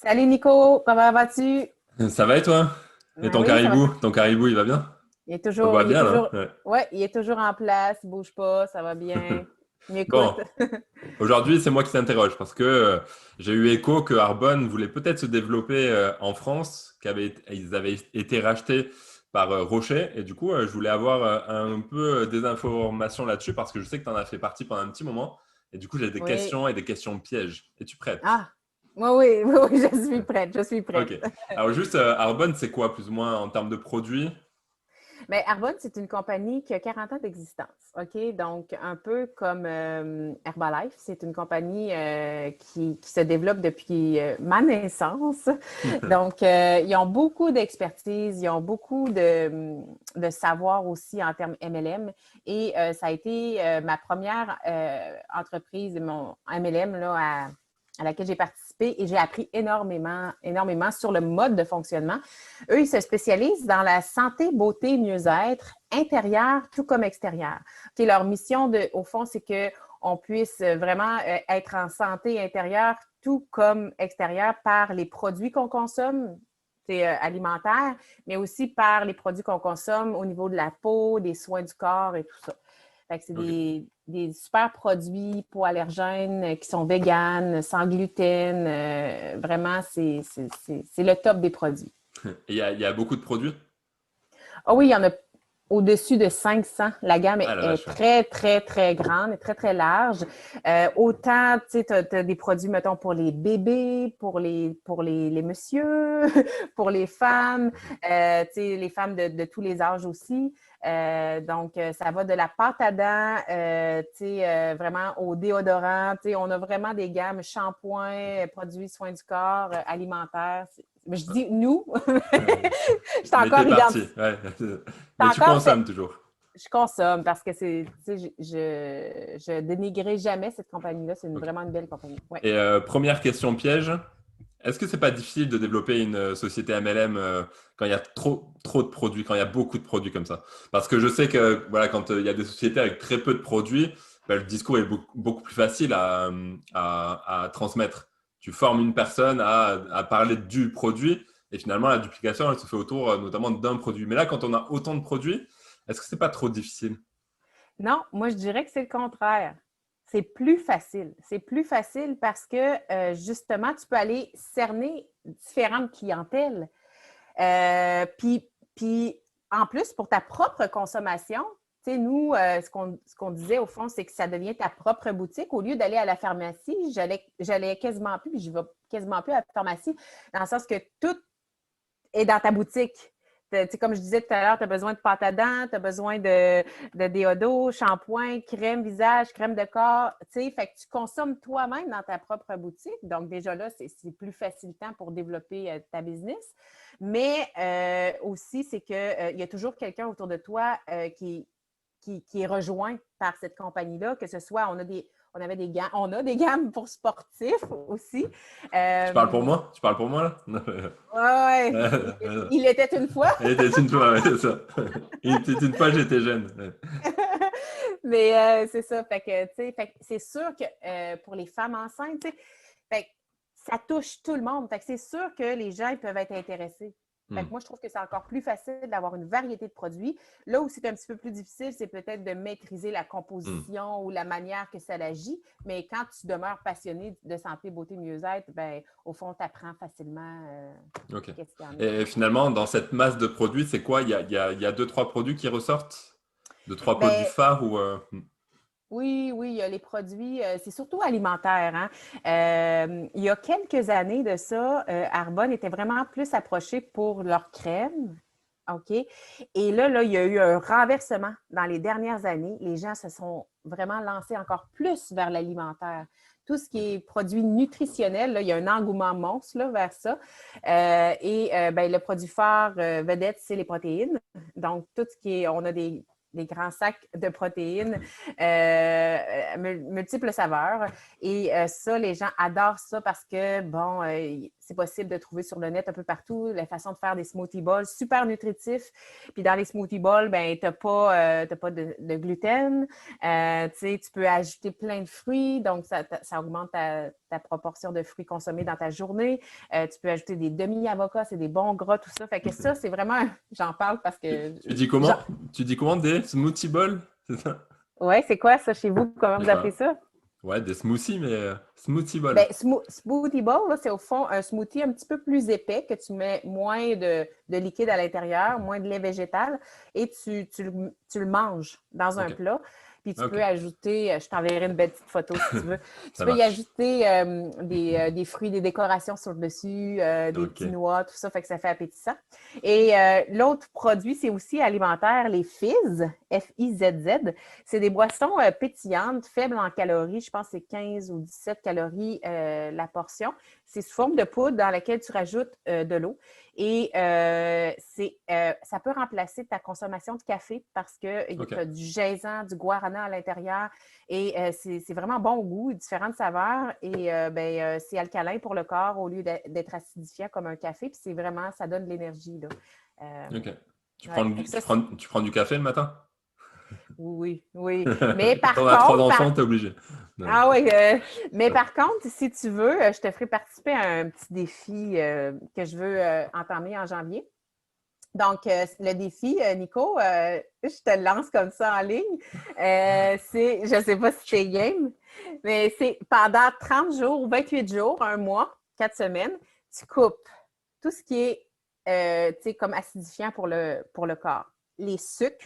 Salut Nico, comment vas-tu? Ça va et toi? Et Ben oui, ça va. ton caribou, il va bien? Il est On le toujours, voit il est bien là. toujours, Ouais. ouais, il est toujours en place, il bouge pas, ça va bien. Il m'écoute. Bon, aujourd'hui, c'est moi qui s'interroge parce que j'ai eu écho que Arbonne voulait peut-être se développer en France, ils avaient été rachetés par Rocher. Et du coup, je voulais avoir un peu des informations là-dessus parce que je sais que tu en as fait partie pendant un petit moment. Et du coup, j'ai des Oui. questions et des questions pièges. Es-tu prête? Ah, oui, oui, oui, oui, je suis prête, je suis Ok. prête. Alors juste, Arbonne, c'est quoi plus ou moins en termes de produits? Mais Arbonne, c'est une compagnie qui a 40 ans d'existence. OK? Donc, un peu comme Herbalife, c'est une compagnie qui se développe depuis ma naissance. Donc, ils ont beaucoup d'expertise, ils ont beaucoup de savoir aussi en termes MLM. Et ça a été ma première entreprise, mon MLM, là, à laquelle j'ai participé et j'ai appris énormément, énormément sur le mode de fonctionnement. Eux, ils se spécialisent dans la santé, beauté, mieux-être, intérieur tout comme extérieur. Okay, leur mission, au fond, c'est qu'on puisse vraiment être en santé intérieure tout comme extérieure par les produits qu'on consomme, c'est alimentaire, mais aussi par les produits qu'on consomme au niveau de la peau, des soins du corps et tout ça. Fait que c'est Ok. des super produits hypoallergènes qui sont véganes, sans gluten. Vraiment, c'est le top des produits. Et il y a beaucoup de produits? Ah oui, il y en a au-dessus de 500. La gamme Ah est, la est vache. Ouais. très, très, très grande et très, très large. Autant, tu sais, tu as des produits, mettons, pour les bébés, pour les messieurs, pour les femmes, tu sais, les femmes de tous les âges aussi. Donc, ça va de la pâte à dents, tu sais, vraiment au déodorant. Tu sais, on a vraiment des gammes shampoings, produits soins du corps, alimentaires. Mais je dis nous, je suis Mais t'es encore parti, identifiée. ouais. Mais tu Encore, consommes toujours. je consomme parce que c'est, tu sais, je dénigrerai jamais cette compagnie-là. C'est Ok. vraiment une belle compagnie. Ouais. Et première question piège, est-ce que c'est pas difficile de développer une société MLM quand il y a trop de produits, quand il y a beaucoup de produits comme ça? Parce que je sais que voilà, quand il y a des sociétés avec très peu de produits, ben, le discours est beaucoup plus facile à transmettre. Tu formes une personne à parler du produit et finalement la duplication elle se fait autour notamment d'un produit. Mais là, quand on a autant de produits, est-ce que c'est pas trop difficile? Non, moi, je dirais que c'est le contraire. C'est plus facile. C'est plus facile parce que, justement, tu peux aller cerner différentes clientèles. Puis, en plus, pour ta propre consommation, tu sais, nous, ce qu'on disait au fond, c'est que ça devient ta propre boutique. Au lieu d'aller à la pharmacie, j'allais quasiment plus, puis je vais quasiment plus à la pharmacie, dans le sens que tout est dans ta boutique. Comme je disais tout à l'heure, tu as besoin de pâte à dents, tu as besoin de déodo, shampoing, crème visage, crème de corps. Fait que tu consommes toi-même dans ta propre boutique. Donc, déjà là, c'est plus facilitant pour développer ta business. Mais aussi, c'est qu'il y a toujours quelqu'un autour de toi qui est rejoint par cette compagnie-là, que ce soit, on a des gammes pour sportifs aussi. Tu parles pour Euh, moi? Tu parles pour moi là? Non. ouais, il était une fois. Il était une fois, ouais, c'est ça. Il était une fois, j'étais jeune. Ouais. Mais c'est ça. Fait que, c'est sûr que pour les femmes enceintes, fait que ça touche tout le monde. Fait que c'est sûr que les gens ils peuvent être intéressés. Fait que Hmm. moi, je trouve que c'est encore plus facile d'avoir une variété de produits. Là où c'est un petit peu plus difficile, c'est peut-être de maîtriser la Hmm. composition ou la manière que ça agit. Mais quand tu demeures passionné de santé, beauté, mieux-être, ben, au fond, tu apprends facilement Ok. qu'est-ce qu'il y en a. Et finalement, dans cette masse de produits, c'est quoi? Il y a deux, trois produits qui ressortent? Deux, trois produits Ben, phares ou oui, oui, il y a les produits, c'est surtout alimentaire, hein. Il y a quelques années de ça, Arbonne était vraiment plus approché pour leur crème. OK? Et là, il y a eu un renversement dans les dernières années. Les gens se sont vraiment lancés encore plus vers l'alimentaire. Tout ce qui Ok. est produits nutritionnels, là, il y a un engouement monstre là, vers ça. Ben, le produit phare vedette, c'est les protéines. Donc, tout ce qui est, on a des grands sacs de protéines, multiples saveurs. Et ça, les gens adorent ça parce que, bon, c'est possible de trouver sur le net un peu partout, la façon de faire des smoothie bowls super nutritifs. Puis dans les smoothie bowls, ben tu n'as pas de gluten. Tu peux ajouter plein de fruits, donc ça augmente ta proportion de fruits consommés dans ta journée. Tu peux ajouter des demi-avocats, c'est des bons gras, tout ça. Fait que ça, c'est vraiment, j'en parle parce que... Tu dis comment? Tu dis comment des smoothie bowls? C'est ça? Oui, c'est quoi ça chez vous? Comment Je vous sais appelez pas. ça? Ouais, des smoothies, mais smoothie bowl. Ben, smoothie bowl, là, c'est au fond un smoothie un petit peu plus épais, que tu mets moins de liquide à l'intérieur, moins de lait végétal, et tu le manges dans un Ok, plat. Puis tu peux ok, ajouter, je t'enverrai une belle petite photo si tu veux. Tu ça peux y marche. ajouter des fruits, des décorations sur le dessus, des Ok. petits noix, tout ça, fait que ça fait appétissant. Et l'autre produit, c'est aussi alimentaire, les Fizz, Fizz. C'est des boissons pétillantes, faibles en calories. Je pense que c'est 15 ou 17 calories la portion. C'est sous forme de poudre dans laquelle tu rajoutes de l'eau. Et ça peut remplacer ta consommation de café parce que tu Ok. as du gisant, du guarana à l'intérieur. Et c'est vraiment bon au goût, différentes saveurs. Et c'est alcalin pour le corps au lieu d'être acidifiant comme un café. Puis c'est vraiment, ça donne de l'énergie, là. Ok. Ouais. Fait que ça, Tu prends du café le matin? oui, oui. Mais par T'en as trois contre, enfants, t'es obligé. Non. ah oui, mais par contre, si tu veux, je te ferai participer à un petit défi que je veux entamer en janvier. Donc, le défi, Nico, je te le lance comme ça en ligne. Je ne sais pas si c'est game, mais c'est pendant 30 jours, 28 jours, un mois, 4 semaines, tu coupes tout ce qui est tu sais, comme acidifiant pour le corps. Les sucres,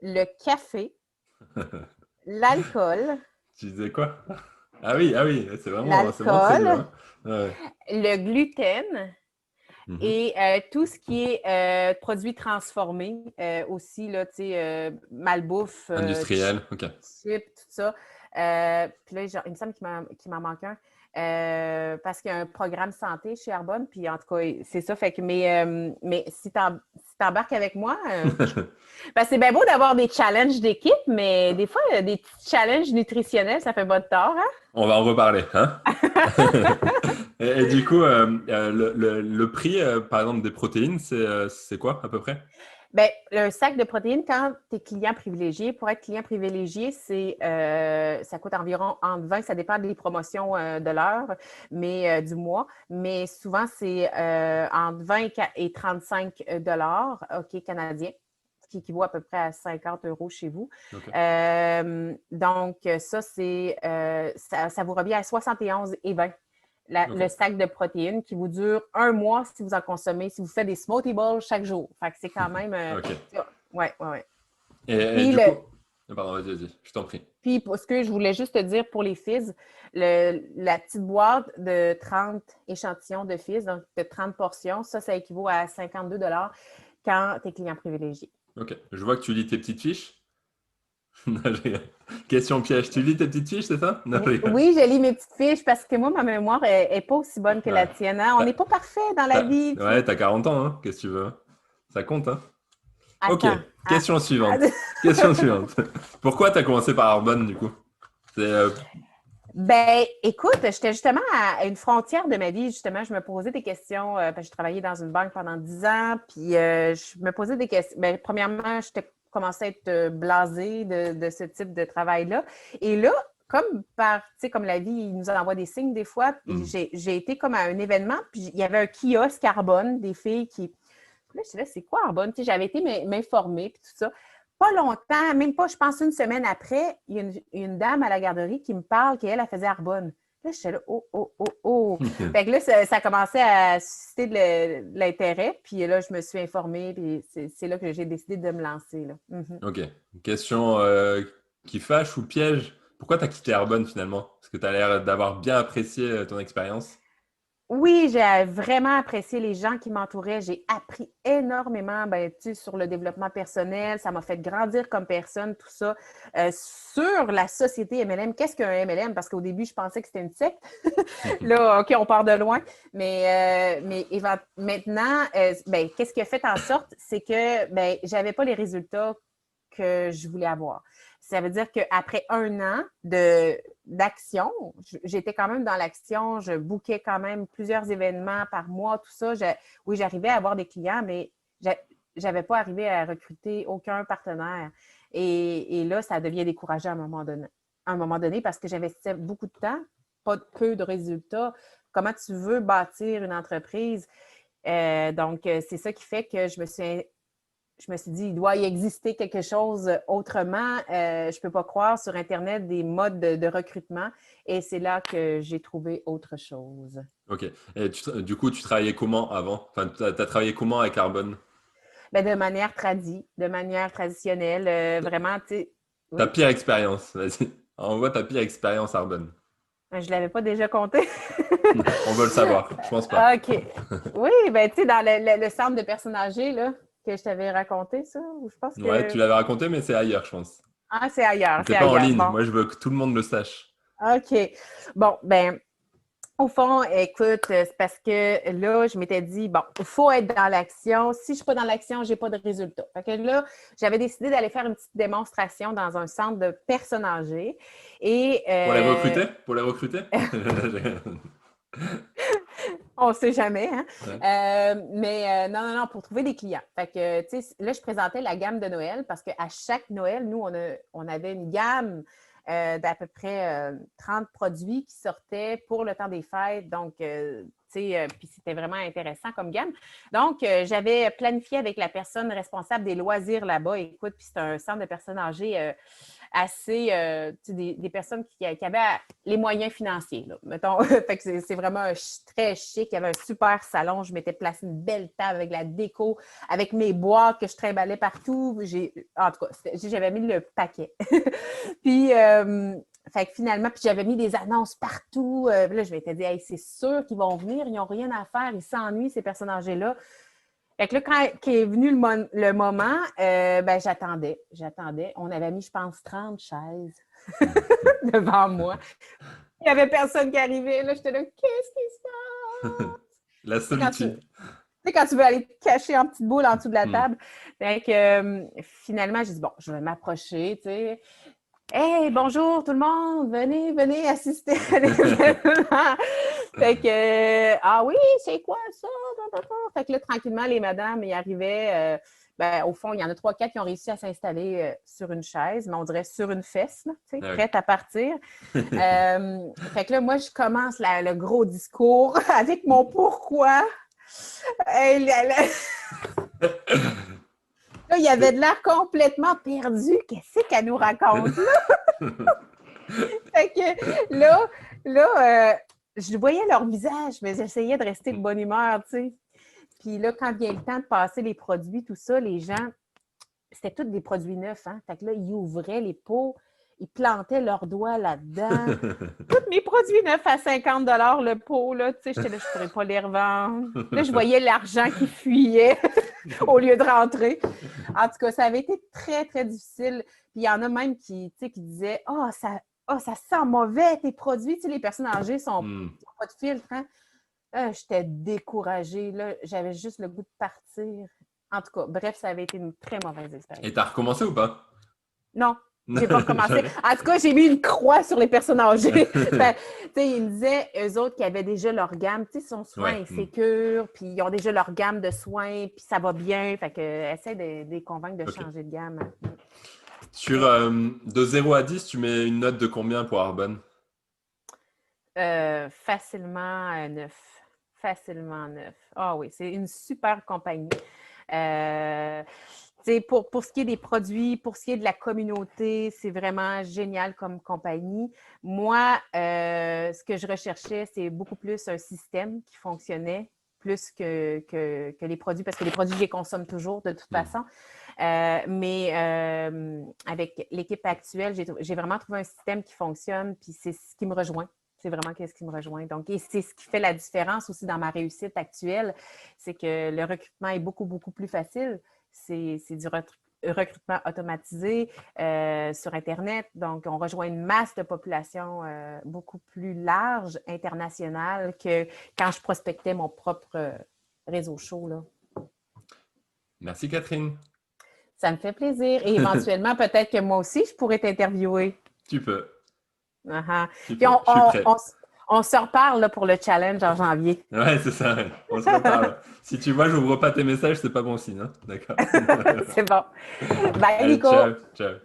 le café, l'alcool, Tu disais quoi? Ah oui, c'est vraiment très dur, l'alcool, hein. Ouais. le gluten Mhm. et tout ce qui est produits transformés aussi, là, tu sais, malbouffe, Industriel, ok. chips, tout ça. Puis là, il me semble qu'il m'en manque un. Parce qu'il y a un programme santé chez Arbonne, puis en tout cas, c'est ça. Fait que, mais si t'embarques avec moi, ben, c'est bien beau d'avoir des challenges d'équipe, mais des fois, des petits challenges nutritionnels, ça fait pas de tort, hein? On va en reparler, hein? Et du coup, le prix, par exemple, des protéines, c'est quoi à peu près? Bien, un sac de protéines, quand tu es client privilégié, pour être client privilégié, ça coûte environ entre 20, ça dépend des promotions de l'heure, mais du mois, mais souvent, c'est entre 20 et 35 dollars, OK, canadiens, ce qui équivaut à peu près à 50 euros chez vous. Ok. Donc, ça vous revient à 71 et 20 le Ok. sac de protéines qui vous dure un mois si vous en consommez, si vous faites des smoothie bowls chaque jour. Fait que c'est quand même. Ok. Ouais, ouais, ouais. Et Puis, du coup, pardon, vas-y, je t'en prie. puis, ce que je voulais juste te dire pour les fizz, la petite boîte de 30 échantillons de fizz, donc de 30 portions, ça équivaut à 52 quand tu es client privilégié. Ok. Je vois que tu lis tes petites fiches. Non, je rigole. Question piège. Tu lis tes petites fiches, c'est ça? Non, je rigole. Oui, je lis mes petites fiches parce que moi, ma mémoire n'est pas aussi bonne que la Ouais. tienne, hein? On n'est T'as, pas parfait dans la vie. ouais, t'as 40 ans, hein? Qu'est-ce que tu veux? Ça compte, hein? Ok. Attends. Question suivante. Question suivante. Pourquoi t'as commencé par Arbonne, du coup? C'est, Ben, écoute, j'étais justement à une frontière de ma vie. Justement, je me posais des questions, parce que j'ai travaillé dans une banque pendant 10 ans, puis je me posais des questions. Ben, premièrement, j'étais commencé à être blasée de ce type de travail-là. Et là, tu sais, comme la vie, il nous envoie des signes des fois, puis hmm. j'ai été comme à un événement, puis il y avait un kiosque Arbonne, des filles qui... Là, je suis là, c'est quoi Arbonne? Tu sais, j'avais été m'informer, puis tout ça. Pas longtemps, même pas, je pense une semaine après, il y a une dame à la garderie qui me parle qu'elle, elle faisait Arbonne. Là, je suis là, oh, oh, oh, oh. Fait que là, ça commençait à susciter de l'intérêt. Puis là, je me suis informée, puis c'est là que j'ai décidé de me lancer, là. Mhm. Ok. Question qui fâche ou piège? Pourquoi t'as quitté Arbonne finalement? Parce que t'as l'air d'avoir bien apprécié ton expérience. Oui, j'ai vraiment apprécié les gens qui m'entouraient. J'ai appris énormément ben, tu sais, sur le développement personnel. Ça m'a fait grandir comme personne, tout ça. Sur la société MLM, qu'est-ce qu'un MLM? Parce qu'au début, je pensais que c'était une secte. Là, OK, on part de loin. Mais maintenant, ben, qu'est-ce qui a fait en sorte? C'est que ben, j'avais pas les résultats que je voulais avoir. Ça veut dire qu'après 1 an d'action, j'étais quand même dans l'action, je bookais quand même plusieurs événements par mois, tout ça. Oui, j'arrivais à avoir des clients, mais j'avais pas arrivé à recruter aucun partenaire. Et là, ça devient décourageant à un moment donné parce que j'investissais beaucoup de temps, pas peu de résultats. Comment tu veux bâtir une entreprise? Donc, c'est ça qui fait que je me suis dit, il doit y exister quelque chose autrement. Je ne peux pas croire sur Internet des modes de recrutement. Et c'est là que j'ai trouvé autre chose. Ok. Et du coup, tu travaillais comment avant? Enfin, tu as travaillé comment avec Arbonne? Ben, de manière traditionnelle, vraiment, tu sais, Ta oui, pire expérience, vas-y. Envoie ta pire expérience Arbonne. je ne l'avais pas déjà compté. On veut le savoir. Je pense pas. OK. Oui, ben, tu sais, dans le centre de personnes âgées, là, que je t'avais raconté, ça, ou je pense Ouais, que. tu l'avais raconté, mais c'est ailleurs, je pense. Ah, c'est ailleurs, C'était c'est pas en ailleurs. ligne. Bon, Moi, je veux que tout le monde le sache. OK. Bon, ben, au fond, écoute, c'est parce que là, je m'étais dit, bon, il faut être dans l'action. Si je ne suis pas dans l'action, je n'ai pas de résultat. Fait que là, j'avais décidé d'aller faire une petite démonstration dans un centre de personnes âgées. Et Pour les recruter? Pour les recruter? on ne sait jamais, hein? Ouais. Mais non, non, non, pour trouver des clients. Fait que, tu sais, là, je présentais la gamme de Noël parce qu'à chaque Noël, nous, on avait une gamme d'à peu près 30 produits qui sortaient pour le temps des fêtes. Donc, tu sais, puis c'était vraiment intéressant comme gamme. Donc, j'avais planifié avec la personne responsable des loisirs là-bas. Écoute, puis c'est un centre de personnes âgées assez, des personnes qui avaient les moyens financiers, là, mettons. Fait que c'est vraiment très chic. Il y avait un super salon. Je m'étais placé une belle table avec la déco, avec mes boîtes que je trimballais partout. En tout cas, j'avais mis le paquet. Puis, fait que finalement, puis j'avais mis des annonces partout. Là, je m'étais dit, hey, c'est sûr qu'ils vont venir. Ils n'ont rien à faire. Ils s'ennuient, ces personnes âgées-là. Fait que là, quand est venu le moment, ben, j'attendais. On avait mis, je pense, 30 chaises devant moi. Il n'y avait personne qui arrivait. Là, j'étais là, qu'est-ce qui se passe? La C'est quand tu solitude. quand tu veux aller te cacher en petite boule en dessous de la Hmm. table. Fait que finalement, j'ai dit, bon, je vais m'approcher, tu sais. Hey, bonjour tout le monde, venez assister à l'événement. Fait que, ah oui, c'est quoi ça? Fait que là, tranquillement, les madames y arrivaient. Ben, au fond, il y en a 3, 4 qui ont réussi à s'installer sur une chaise, mais on dirait sur une fesse, là, tu sais, Ah prête à partir. Fait que là, moi, je commence le gros discours avec mon pourquoi. Là, il avait de l'air complètement perdu. Qu'est-ce qu'elle nous raconte là? Fait que je voyais leur visage, mais j'essayais de rester de bonne humeur, tu sais. Puis là, quand vient le temps de passer les produits, tout ça, les gens, c'était tous des produits neufs, hein. Fait que là, ils ouvraient les pots, ils plantaient leurs doigts là-dedans. Tous mes produits neufs à 50 le pot, là, tu sais, j'étais là, je ne pourrais pas les revendre. Là, je voyais l'argent qui fuyait au lieu de rentrer. En tout cas, ça avait été très, très difficile. Puis il y en a même qui disaient ça sent mauvais, tes produits. Tu sais, les personnes âgées n'ont Hmm. pas de filtre. Hein? J'étais découragée. Là, j'avais juste le goût de partir. En tout cas, bref, ça avait été une très mauvaise expérience. Et t'as recommencé ou pas? Non, j'ai pas recommencé. Jamais. En tout cas, j'ai mis une croix sur les personnes âgées. Ben, ils me disaient, eux autres, qui avaient déjà leur gamme, ils sont souvent Ouais. insécures, puis ils ont déjà leur gamme de soins, puis ça va bien. Fait que essaie de les convaincre de Ok. changer de gamme. Sur Mais de 0 à 10, tu mets une note de combien pour Arbonne? facilement 9. Facilement 9. Ah oui, c'est une super compagnie. Euh, pour ce qui est des produits, pour ce qui est de la communauté, c'est vraiment génial comme compagnie. Moi, ce que je recherchais, c'est beaucoup plus un système qui fonctionnait plus que les produits, parce que les produits, je les consomme toujours de toute façon. Mais avec l'équipe actuelle, j'ai vraiment trouvé un système qui fonctionne, puis c'est ce qui me rejoint. C'est vraiment ce qui me rejoint. Donc, et c'est ce qui fait la différence aussi dans ma réussite actuelle, c'est que le recrutement est beaucoup, beaucoup plus facile. C'est du recrutement automatisé sur Internet. Donc, on rejoint une masse de population beaucoup plus large, internationale, que quand je prospectais mon propre réseau chaud, là. Merci Catherine. Ça me fait plaisir. Et éventuellement, peut-être que moi aussi, je pourrais t'interviewer. Tu peux. Uh-huh. Tu Puis peux. Je suis prêt. on se reparle là, pour le challenge en janvier. Ouais, c'est ça. Ouais. On se reparle. Si tu vois, j'ouvre pas tes messages, c'est pas bon signe. Hein. D'accord. C'est bon. Bye, Allez, Nico. ciao. Ciao.